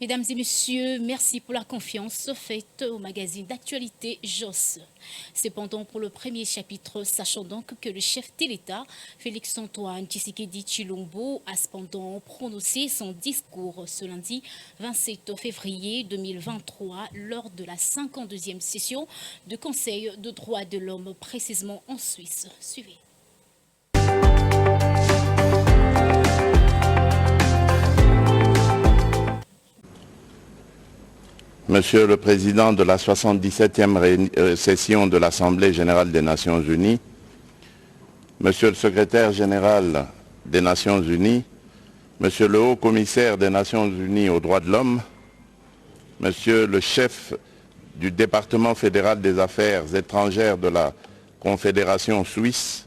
Mesdames et messieurs, merci pour la confiance faite au magazine d'actualité JOS. Cependant, pour le premier chapitre, sachant donc que le chef de l'État, Félix-Antoine Tshisekedi Tshilombo, a cependant prononcé son discours ce lundi 27 février 2023 lors de la 52e session du Conseil de droits de l'homme, précisément en Suisse. Suivez. Monsieur le Président de la 77e session de l'Assemblée générale des Nations unies, Monsieur le Secrétaire général des Nations unies, Monsieur le Haut-Commissaire des Nations unies aux droits de l'homme, Monsieur le chef du département fédéral des affaires étrangères de la Confédération suisse,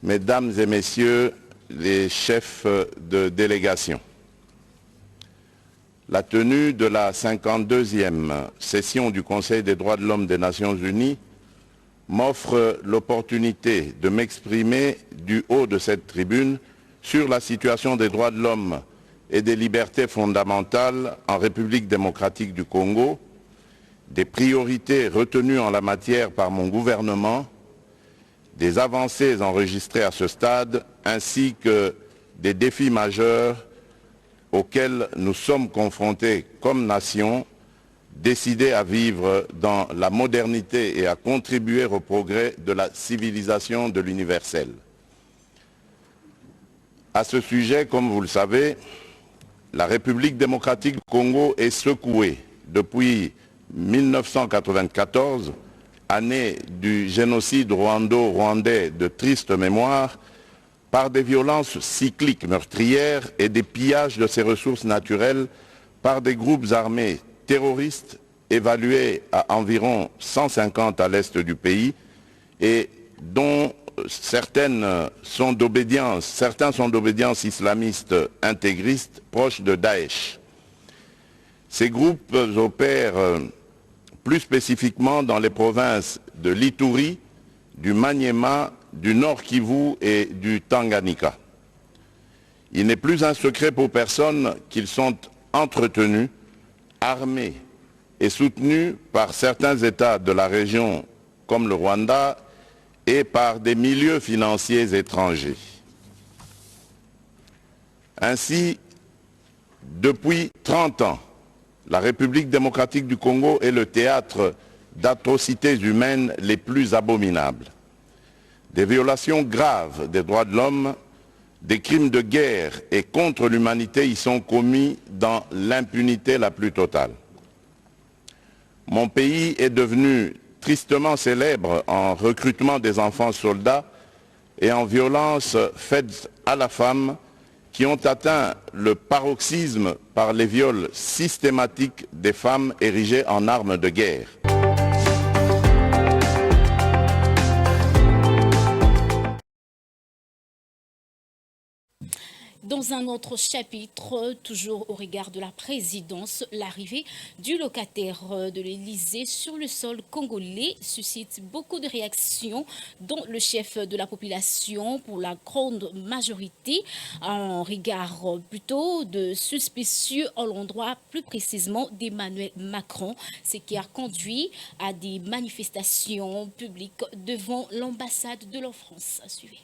Mesdames et Messieurs les chefs de délégation. La tenue de la 52e session du Conseil des droits de l'homme des Nations unies m'offre l'opportunité de m'exprimer du haut de cette tribune sur la situation des droits de l'homme et des libertés fondamentales en République démocratique du Congo, des priorités retenues en la matière par mon gouvernement, des avancées enregistrées à ce stade, ainsi que des défis majeurs auxquels nous sommes confrontés comme nation, décidés à vivre dans la modernité et à contribuer au progrès de la civilisation de l'universel. À ce sujet, comme vous le savez, la République démocratique du Congo est secouée depuis 1994, année du génocide rwando-rwandais de triste mémoire, par des violences cycliques meurtrières et des pillages de ses ressources naturelles par des groupes armés terroristes évalués à environ 150 à l'est du pays et dont certains sont d'obédience islamiste intégriste proche de Daesh. Ces groupes opèrent plus spécifiquement dans les provinces de l'Ituri, du Maniema, du Nord Kivu et du Tanganyika. Il n'est plus un secret pour personne qu'ils sont entretenus, armés et soutenus par certains États de la région comme le Rwanda et par des milieux financiers étrangers. Ainsi, depuis 30 ans, la République démocratique du Congo est le théâtre d'atrocités humaines les plus abominables. Des violations graves des droits de l'homme, des crimes de guerre et contre l'humanité y sont commis dans l'impunité la plus totale. Mon pays est devenu tristement célèbre en recrutement des enfants soldats et en violences faites à la femme qui ont atteint le paroxysme par les viols systématiques des femmes érigées en armes de guerre. Dans un autre chapitre, toujours au regard de la présidence, l'arrivée du locataire de l'Élysée sur le sol congolais suscite beaucoup de réactions, dont le chef de la population, pour la grande majorité, en regard plutôt de suspicieux à l'endroit plus précisément d'Emmanuel Macron, ce qui a conduit à des manifestations publiques devant l'ambassade de la France. Suivez.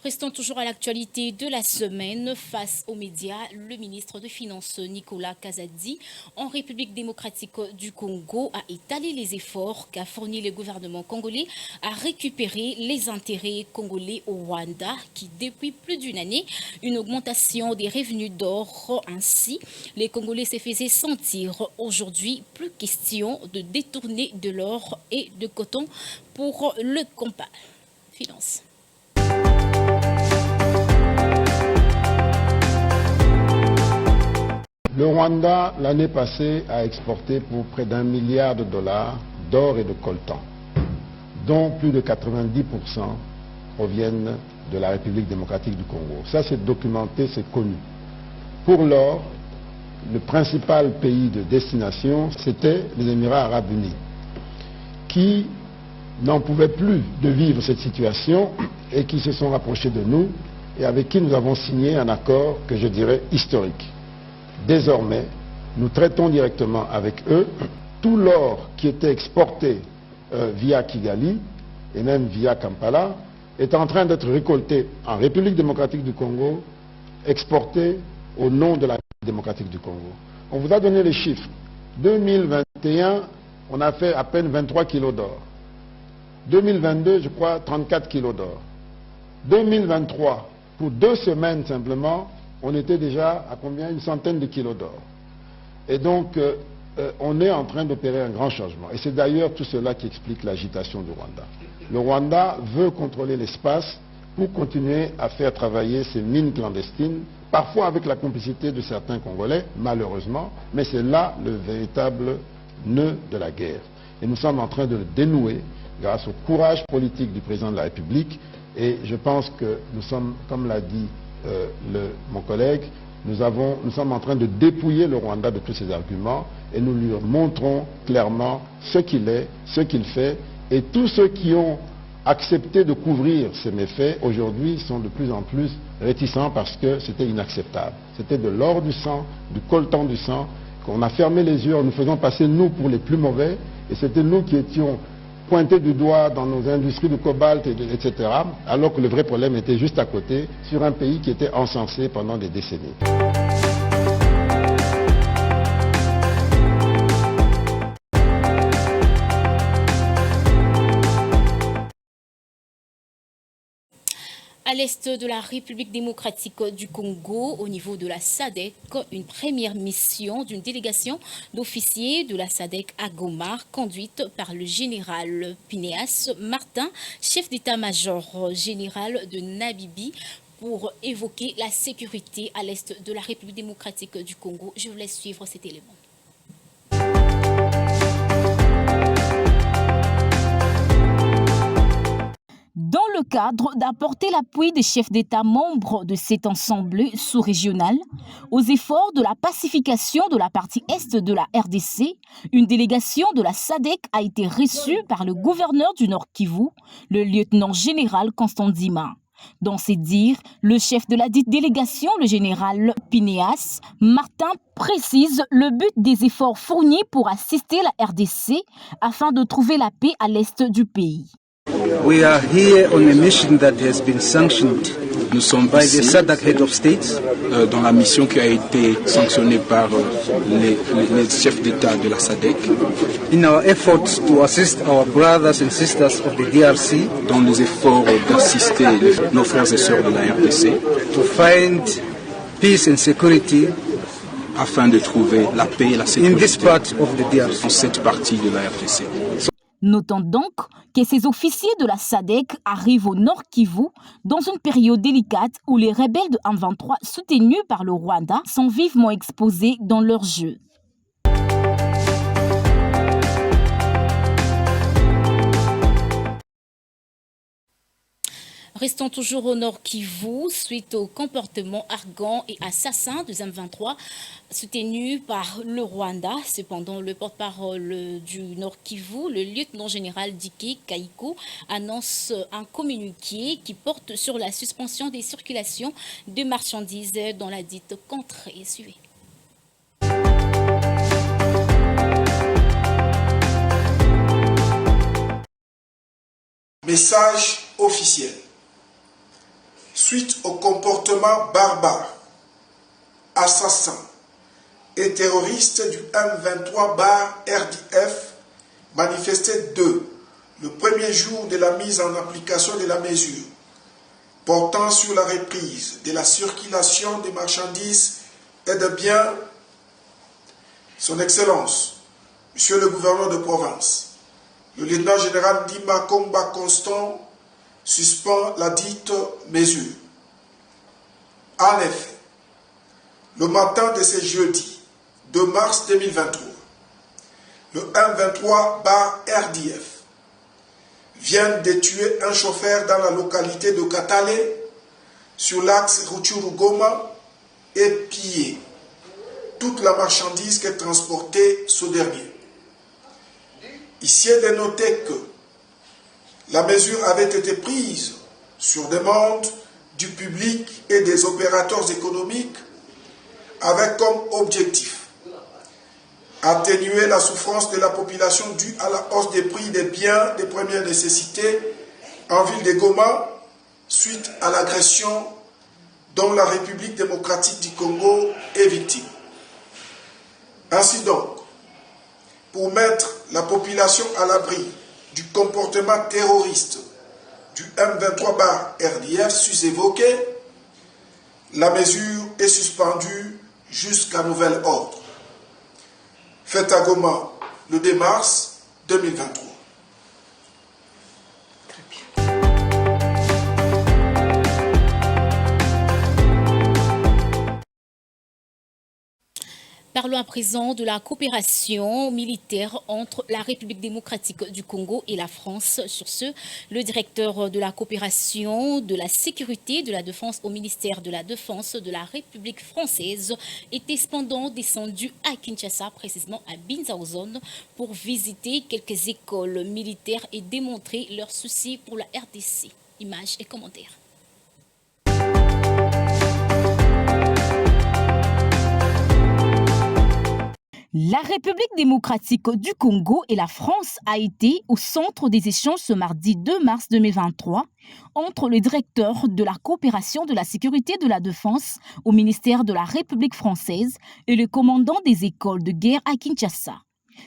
Restons toujours à l'actualité de la semaine. Face aux médias, le ministre des Finances Nicolas Kazadi, en République démocratique du Congo, a étalé les efforts qu'a fourni le gouvernement congolais à récupérer les intérêts congolais au Rwanda, qui depuis plus d'une année, une augmentation des revenus d'or. Ainsi, les Congolais se faisaient sentir. Aujourd'hui, plus question de détourner de l'or et de coton pour le compas. Finance. Le Rwanda, l'année passée, a exporté pour près d'$1 milliard d'or et de coltan, dont plus de 90% proviennent de la République démocratique du Congo. Ça, c'est documenté, c'est connu. Pour l'or, le principal pays de destination, c'était les Émirats arabes unis, qui n'en pouvaient plus de vivre cette situation et qui se sont rapprochés de nous et avec qui nous avons signé un accord que je dirais historique. Désormais, nous traitons directement avec eux. Tout l'or qui était exporté via Kigali et même via Kampala est en train d'être récolté en République démocratique du Congo, exporté au nom de la République démocratique du Congo. On vous a donné les chiffres. 2021, on a fait à peine 23 kilos d'or. 2022, je crois, 34 kilos d'or. 2023, pour 2 semaines simplement, on était déjà à combien? Une centaine de kilos d'or. Et donc, on est en train d'opérer un grand changement. Et c'est d'ailleurs tout cela qui explique l'agitation du Rwanda. Le Rwanda veut contrôler l'espace pour continuer à faire travailler ces mines clandestines, parfois avec la complicité de certains Congolais, malheureusement, mais c'est là le véritable nœud de la guerre. Et nous sommes en train de le dénouer grâce au courage politique du président de la République. Et je pense que nous sommes, comme l'a dit mon collègue, nous sommes en train de dépouiller le Rwanda de tous ses arguments et nous lui montrons clairement ce qu'il est, ce qu'il fait. Et tous ceux qui ont accepté de couvrir ces méfaits, aujourd'hui, sont de plus en plus réticents parce que c'était inacceptable. C'était de l'or du sang, du coltan du sang, qu'on a fermé les yeux en nous faisant passer nous pour les plus mauvais. Et c'était nous qui étions pointés du doigt dans nos industries de cobalt, etc., alors que le vrai problème était juste à côté, sur un pays qui était encensé pendant des décennies. À l'est de la République démocratique du Congo, au niveau de la SADC, une première mission d'une délégation d'officiers de la SADC à Goma, conduite par le général Pineas Martin, chef d'état-major général de Namibie, pour évoquer la sécurité à l'est de la République démocratique du Congo. Je vous laisse suivre cet élément. Dans le cadre d'apporter l'appui des chefs d'État membres de cette assemblée sous-régionale aux efforts de la pacification de la partie est de la RDC, une délégation de la SADC a été reçue par le gouverneur du Nord Kivu, le lieutenant-général Constant Ndima. Dans ses dires, le chef de la dite délégation, le général Pineas Martin, précise le but des efforts fournis pour assister la RDC afin de trouver la paix à l'est du pays. We are here on a mission that has been sanctioned. Nous sommes by the SADC head of state, dans la mission qui a été sanctionnée par les chefs d'État de la SADC. In our efforts to assist our brothers and sisters of the DRC, dans les efforts d'assister nos frères et sœurs de la RDC, to find peace and security, afin de trouver la paix et la sécurité in this part of the DRC, dans cette partie de la RDC. Notons donc que ces officiers de la SADC arrivent au Nord Kivu dans une période délicate où les rebelles de M23 soutenus par le Rwanda sont vivement exposés dans leur jeu. Restons toujours au Nord Kivu, suite au comportement arrogant et assassin de M23 soutenu par le Rwanda. Cependant, le porte-parole du Nord Kivu, le lieutenant-général Dike Kaiko, annonce un communiqué qui porte sur la suspension des circulations de marchandises dans la dite contrée. Suivez. Message officiel. suite au comportement barbare, assassin et terroriste du M23-RDF manifesté le premier jour de la mise en application de la mesure portant sur la reprise de la circulation des marchandises et de biens, Son Excellence, Monsieur le gouverneur de province, le lieutenant général Dima Komba Constant suspend la dite mesure. En effet, le matin de ce jeudi 2 mars 2023, le M23-RDF vient de tuer un chauffeur dans la localité de Katale sur l'axe Rutshuru-Goma et piller toute la marchandise que transportait ce dernier. Ici est de noter que la mesure avait été prise sur demande du public et des opérateurs économiques avec comme objectif atténuer la souffrance de la population due à la hausse des prix des biens de première nécessité en ville de Goma suite à l'agression dont la République démocratique du Congo est victime. Ainsi donc, pour mettre la population à l'abri du comportement terroriste du M23-RDF sus-évoqué, la mesure est suspendue jusqu'à nouvel ordre. Fête à Goma le 2 mars 2023. Parlons à présent de la coopération militaire entre la République démocratique du Congo et la France. Sur ce, le directeur de la coopération, de la sécurité et de la défense au ministère de la Défense de la République française était cependant descendu à Kinshasa, précisément à Binzaozone, pour visiter quelques écoles militaires et démontrer leurs soucis pour la RDC. Images et commentaires. La République démocratique du Congo et la France a été au centre des échanges ce mardi 2 mars 2023 entre le directeur de la coopération de la sécurité de la défense au ministère de la République française et le commandant des écoles de guerre à Kinshasa.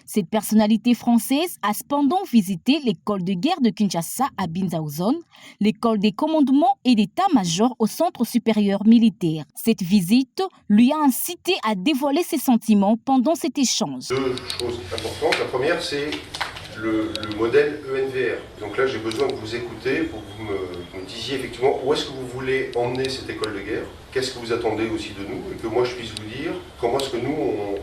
Cette personnalité française a cependant visité l'école de guerre de Kinshasa à Binzaozone, l'école des commandements et d'état-major au Centre supérieur militaire. Cette visite lui a incité à dévoiler ses sentiments pendant cet échange. Deux choses importantes. La première, c'est le modèle ENVR. Donc là, j'ai besoin de vous écouter pour que vous me disiez effectivement où est-ce que vous voulez emmener cette école de guerre, qu'est-ce que vous attendez aussi de nous, et que moi je puisse vous dire comment est-ce que nous,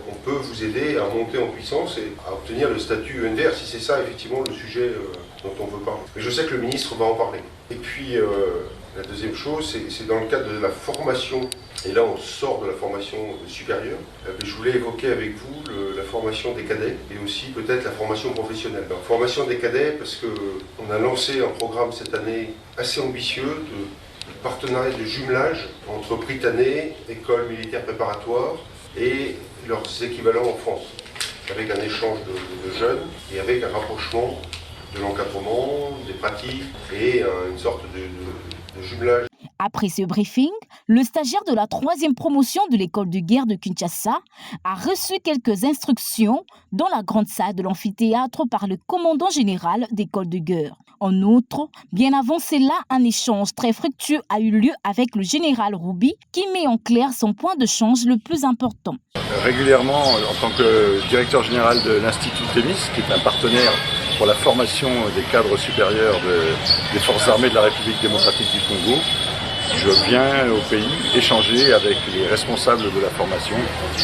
on peut vous aider à monter en puissance et à obtenir le statut ENVR, si c'est ça effectivement le sujet dont on veut parler. Mais je sais que le ministre va en parler. Et puis, la deuxième chose, c'est dans le cadre de la formation, et là on sort de la formation supérieure, je voulais évoquer avec vous la formation des cadets et aussi peut-être la formation professionnelle. La formation des cadets parce qu'on a lancé un programme cette année assez ambitieux de partenariat de jumelage entre Prytanée, école militaire préparatoire et leurs équivalents en France, avec un échange de jeunes et avec un rapprochement de l'encadrement, des pratiques et une sorte de jumelage. Après ce briefing, le stagiaire de la 3e promotion de l'école de guerre de Kinshasa a reçu quelques instructions dans la grande salle de l'amphithéâtre par le commandant général d'école de guerre. En outre, bien avant cela, un échange très fructueux a eu lieu avec le général Roubi qui met en clair son point de change le plus important. Régulièrement, en tant que directeur général de l'Institut Thémis, qui est un partenaire pour la formation des cadres supérieurs des forces armées de la République démocratique du Congo, je viens au pays échanger avec les responsables de la formation.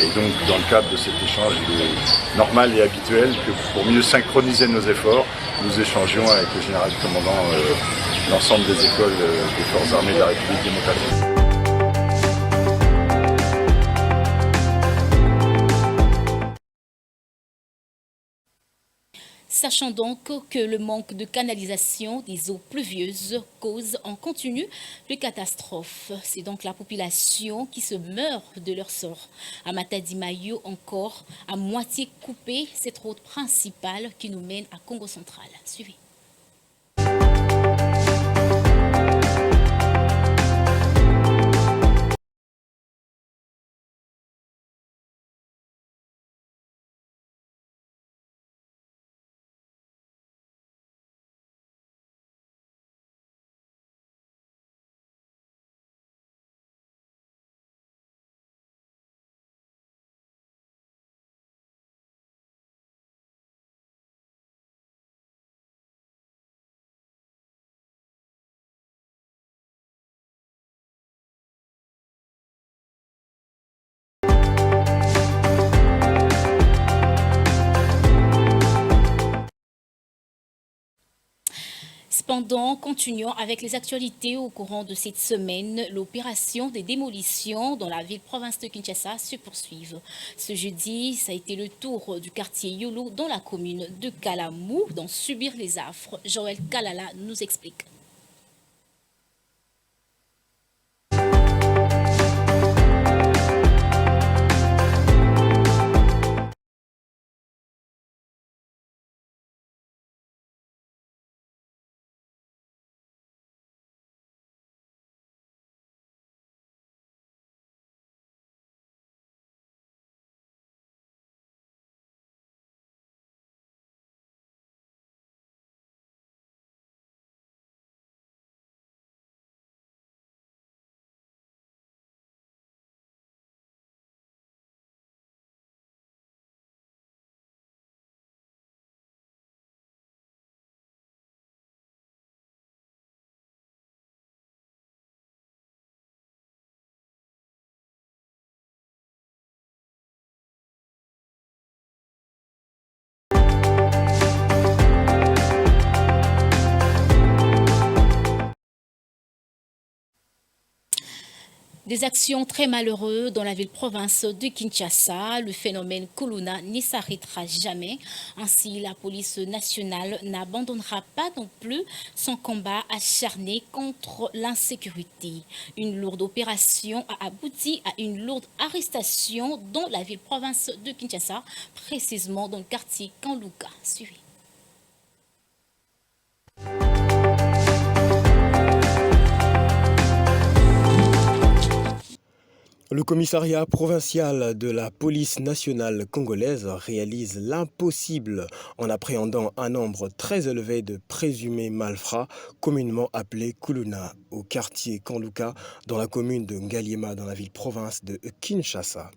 Et donc, dans le cadre de cet échange, il est normal et habituel que pour mieux synchroniser nos efforts, nous échangions avec le général commandant l'ensemble des écoles des forces armées de la République démocratique. Sachant donc que le manque de canalisation des eaux pluvieuses cause en continu les catastrophes. C'est donc la population qui se meurt de leur sort. À Matadi-Mayo encore, à moitié coupée, cette route principale qui nous mène à Congo central. Suivez. Cependant, continuons avec les actualités au courant de cette semaine. L'opération des démolitions dans la ville-province de Kinshasa se poursuit. Ce jeudi, ça a été le tour du quartier Yolo dans la commune de Kalamou d'en subir les affres. Joël Kalala nous explique. Des actions très malheureuses dans la ville-province de Kinshasa. Le phénomène Kuluna ne s'arrêtera jamais. Ainsi, la police nationale n'abandonnera pas non plus son combat acharné contre l'insécurité. Une lourde opération a abouti à une lourde arrestation dans la ville-province de Kinshasa, précisément dans le quartier Kanluka. Suivez. Le commissariat provincial de la police nationale congolaise réalise l'impossible en appréhendant un nombre très élevé de présumés malfrats, communément appelés Kuluna, au quartier Kanluka, dans la commune de Ngaliema, dans la ville-province de Kinshasa.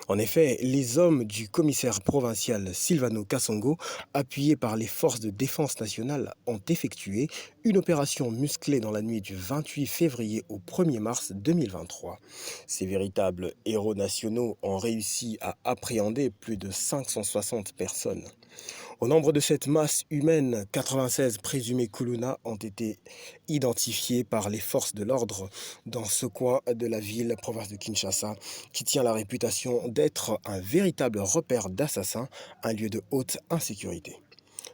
En effet, les hommes du commissaire provincial Silvano Kasongo, appuyés par les forces de défense nationale, ont effectué une opération musclée dans la nuit du 28 février au 1er mars 2023. Ces véritables héros nationaux ont réussi à appréhender plus de 560 personnes. Au nombre de cette masse humaine, 96 présumés Kuluna ont été identifiés par les forces de l'ordre dans ce coin de la ville, province de Kinshasa, qui tient la réputation d'être un véritable repère d'assassins, un lieu de haute insécurité.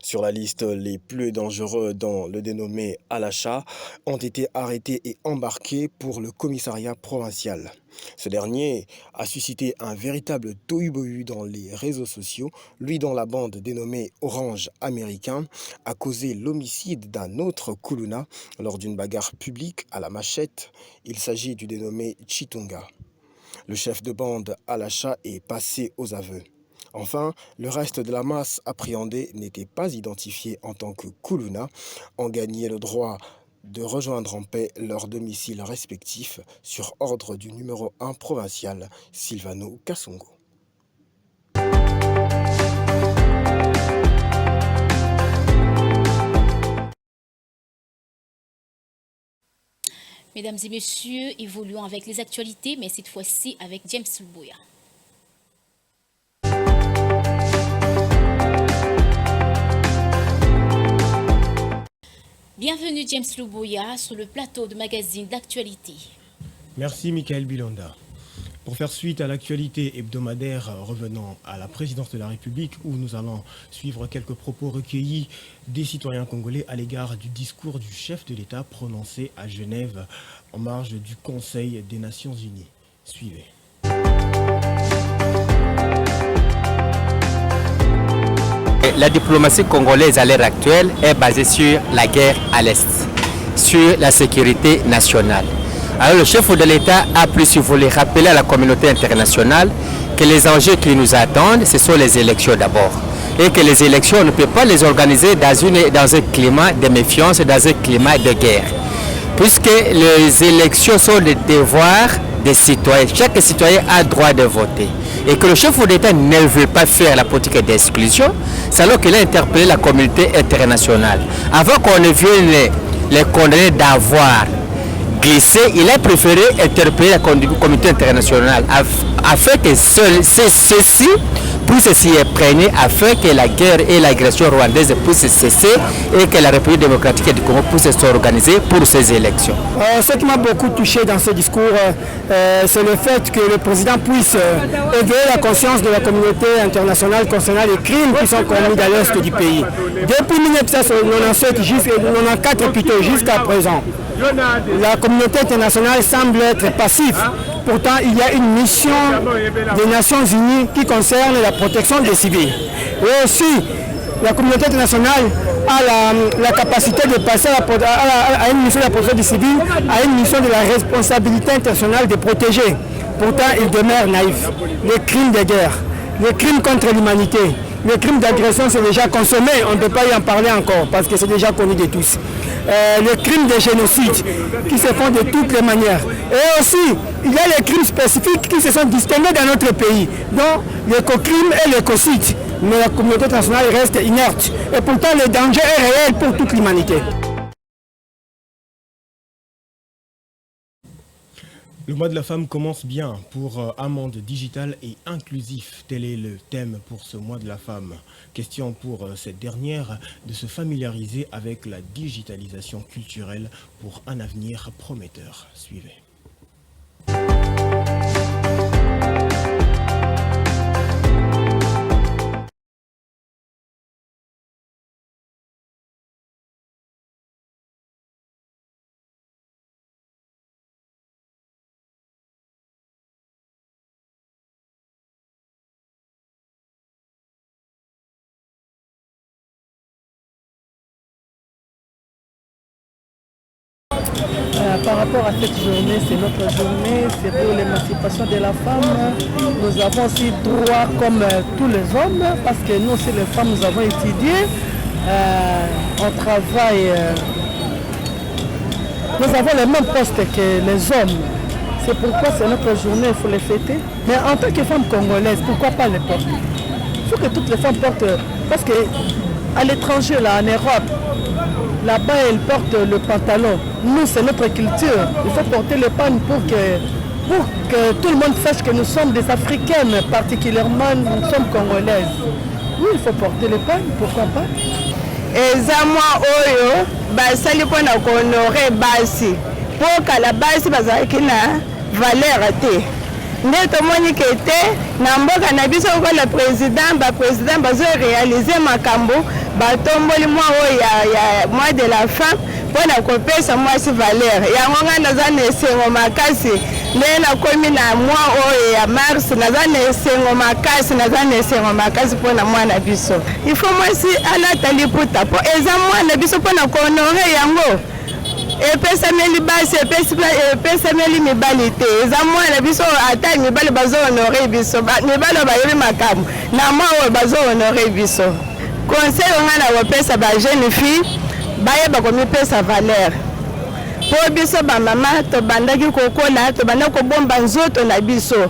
Sur la liste, les plus dangereux, dont le dénommé Alacha, ont été arrêtés et embarqués pour le commissariat provincial. Ce dernier a suscité un véritable tohu-bohu dans les réseaux sociaux, lui dont la bande dénommée Orange Américain a causé l'homicide d'un autre Kuluna lors d'une bagarre publique à la machette. Il s'agit du dénommé Chitunga. Le chef de bande Alacha est passé aux aveux. Enfin, le reste de la masse appréhendée n'était pas identifié en tant que Kuluna, ont gagné le droit de rejoindre en paix leurs domiciles respectifs sur ordre du numéro 1 provincial, Silvano Kasongo. Mesdames et messieurs, évoluons avec les actualités, mais cette fois-ci avec James Luboya. Bienvenue James Luboya sur le plateau de magazine d'actualité. Merci Michael Bilonda. Pour faire suite à l'actualité hebdomadaire revenant à la présidence de la République, où nous allons suivre quelques propos recueillis des citoyens congolais à l'égard du discours du chef de l'État prononcé à Genève en marge du Conseil des Nations Unies. Suivez. La diplomatie congolaise à l'heure actuelle est basée sur la guerre à l'Est, sur la sécurité nationale. Alors le chef de l'État a plus voulu rappeler à la communauté internationale que les enjeux qui nous attendent, ce sont les élections d'abord. Et que les élections, on ne peut pas les organiser dans un climat de méfiance, dans un climat de guerre. Puisque les élections sont des devoirs des citoyens. Chaque citoyen a droit de voter. Et que le chef d'État ne veut pas faire la politique d'exclusion, c'est alors qu'il a interpellé la communauté internationale. Avant qu'on ne vienne les condamner d'avoir glisser, il a préféré interpeller la communauté internationale afin que ceci puisse s'y imprégner, afin que la guerre et l'agression rwandaise puissent cesser et que la République démocratique du Congo puisse s'organiser pour ces élections. Ce qui m'a beaucoup touché dans ce discours, c'est le fait que le président puisse éveiller la conscience de la communauté internationale concernant les crimes qui sont commis dans l'est du pays. Depuis 1994 plutôt jusqu'à présent, la communauté internationale semble être passive. Pourtant, il y a une mission des Nations Unies qui concerne la protection des civils. Et aussi, la communauté internationale a la capacité de passer à une mission de la protection des civils, à une mission de la responsabilité internationale de protéger. Pourtant, il demeure naïf. Les crimes de guerre, les crimes contre l'humanité, les crimes d'agression, c'est déjà consommé. On ne peut pas y en parler encore parce que c'est déjà connu de tous. Les crimes de génocide qui se font de toutes les manières. Et aussi, il y a les crimes spécifiques qui se sont distingués dans notre pays, dont l'écocrime et l'écocide. Mais la communauté internationale reste inerte. Et pourtant, le danger est réel pour toute l'humanité. Le mois de la femme commence bien pour un monde digital et inclusif. Tel est le thème pour ce mois de la femme. Question pour cette dernière de se familiariser avec la digitalisation culturelle pour un avenir prometteur. Suivez. Par rapport à cette journée, c'est notre journée, c'est pour l'émancipation de la femme. Nous avons aussi droit comme tous les hommes, parce que nous aussi les femmes, nous avons étudié, on travaille, nous avons les mêmes postes que les hommes. C'est pourquoi c'est notre journée, il faut les fêter. Mais en tant que femme congolaise, pourquoi pas les porter? Il faut que toutes les femmes portent, parce qu'à l'étranger, là, en Europe, là-bas, elles portent le pantalon. Nous, c'est notre culture. Il faut porter le pan pour que tout le monde sache que nous sommes des Africaines, particulièrement nous sommes congolaises. Oui, il faut porter le pan, pourquoi pas? Ezamwa oyo, basali pona honorer basi. Pour que la basi bazalaki na valeur te. Nde tomoni ke te na mboka na biso ko le président bazo réaliser makambo batomboli mwa oyo ya mois de la femme pona kopesa mwasi valeur yango nga naza na esengo makasi nde nakomi na mwa oyo ya mars naza na esengo makasi pona mwana biso il faut mwasi alata liputa po eza mwana biso pona kohonore yango epesameli basi epesameli mibali te eza mwana biso ata mibali bazohonore biso mibali bayebi makambo na mwa oyo bazohonore biso conseil onga na kopesa bajeune fille bayeba komipesa valeur po biso bamama tobandaki kokola tobandaki kobomba nzoto na biso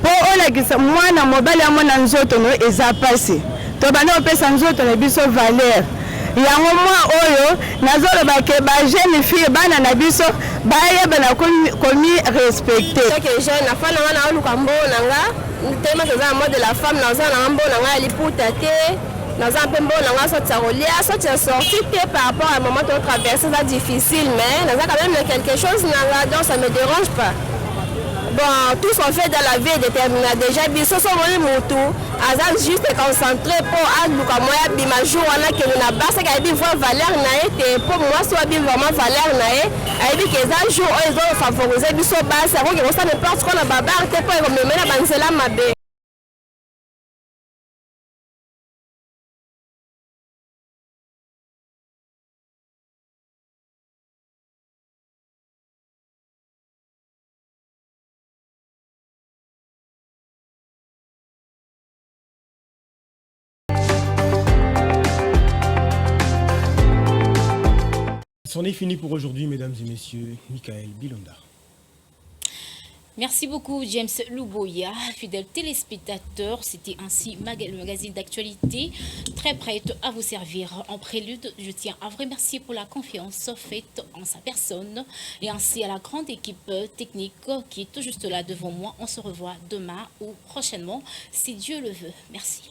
po olakisa mwana mobali amona nzoto no eza pasi tobandaki kopesa nzoto na biso valeur yango mwa oyo nazoloba ke bajeune fille bana na biso bayeba na komi respecté que jeune afana wana oluka mbona nga tema toza mode de la femme naza na mbona nga liputa te naza mpe mbona nga sorti kolia sorti sorti te par rapport à un moment de traverser ça difficile mais naza quand même quelque chose nanga donc ça me dérange pas. Bon, tout ce qu'on fait dans la vie est déterminé. Déjà, biso so moni mutu, aza juste concentré pour aluka moya bima jour wana que na basa ka bi voir valeur na été pour moi soit bien vraiment valeur na et a dit que ça jour ils ont favorisé biso basa ko que ça ne porte qu'on a babar te pour comme me na banzela mabe. C'en est fini pour aujourd'hui, mesdames et messieurs. Michael Bilonda. Merci beaucoup James Louboya, fidèle téléspectateur. C'était ainsi le magazine d'actualité, très prête à vous servir. En prélude, je tiens à vous remercier pour la confiance faite en sa personne et ainsi à la grande équipe technique qui est tout juste là devant moi. On se revoit demain ou prochainement, si Dieu le veut. Merci.